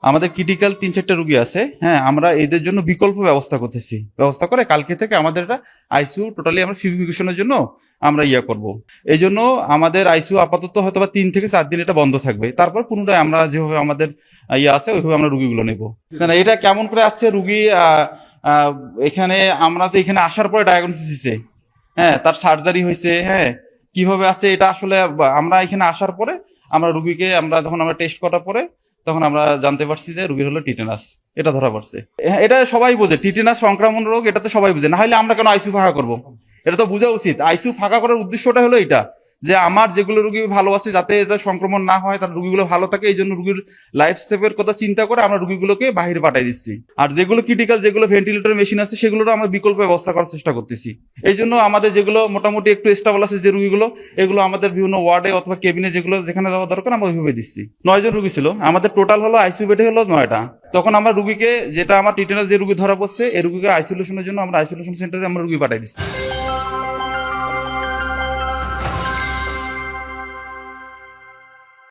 আমাদের ক্রিটিক্যাল 3-4টা রুগী আছে, হ্যাঁ, আমরা এদের জন্য বিকল্প ব্যবস্থা করতেছি। ব্যবস্থা করে কালকে থেকে আমাদের এটা আইসিইউ টোটালি আমরা ফিউমিফিকেশনের জন্য আমরা করব। এই জন্য আমাদের আইসিইউ আপাতত হয়তো বা 3 থেকে 4 দিন এটা বন্ধ থাকবে। তারপর পুনরায় আমরা যেভাবে আমাদের আছে ওইভাবে আমরা রুগীগুলো নেব। না এটা কেমন করে আসছে রুগী, এখানে আমরা তো এখানে আসার পরে ডায়াগনোসিস হয়েছে, হ্যাঁ, তার সার্জারি হয়েছে, হ্যাঁ, কিভাবে আছে এটা আসলে আমরা এখানে আসার পরে আমরা রুগীকে আমরা যখন আমরা টেস্ট করার পরে তখন আমরা জানতে পারছি যে রুগীর হলো টিটেনাস, এটা ধরা পড়ছে। হ্যাঁ, এটা সবাই বোঝে, টিটেনাস সংক্রমণ রোগ, এটা তো সবাই বোঝে, না হলে আমরা কেন আইসিইউ ফাঁকা করবো? এটা তো বোঝা উচিত। আইসিইউ ফাঁকা করার উদ্দেশ্যটা হলো এটা, যে আমার যেগুলো রুগী ভালো আছে যাতে এদের সংক্রমণ না হয়, তার রুগীগুলো ভালো থাকে, এই জন্য রুগীর লাইফ সেভের কথা চিন্তা করে আমরা রুগীগুলোকে বাহিরে পাঠিয়ে দিচ্ছি। আর যেগুলো ক্রিটিক্যাল, যেগুলো ভেন্টিলেটর মেশিন আছে, সেগুলোর আমরা বিকল্প ব্যবস্থা করার চেষ্টা করতেছি। এই জন্য আমাদের যেগুলো মোটামুটি একটু স্টেবল আছে যে রুগীগুলো, এগুলো আমাদের বিভিন্ন ওয়ার্ডে অথবা কেবিনে যেগুলো যেখানে দেওয়া দরকার আমরা ওইভাবে দিচ্ছি। 9 জন রুগী ছিল আমাদের, টোটাল হলো আইসিইউ বেডে হলো 9টা। তখন আমরা রুগীকে, যেটা আমার টিটেনাস যে রুগী ধরা পড়ছে, এই রুগীকে আইসোলেশনের জন্য আমরা আইসোলেশন সেন্টারে আমরা রুগী পাঠিয়ে দিচ্ছি।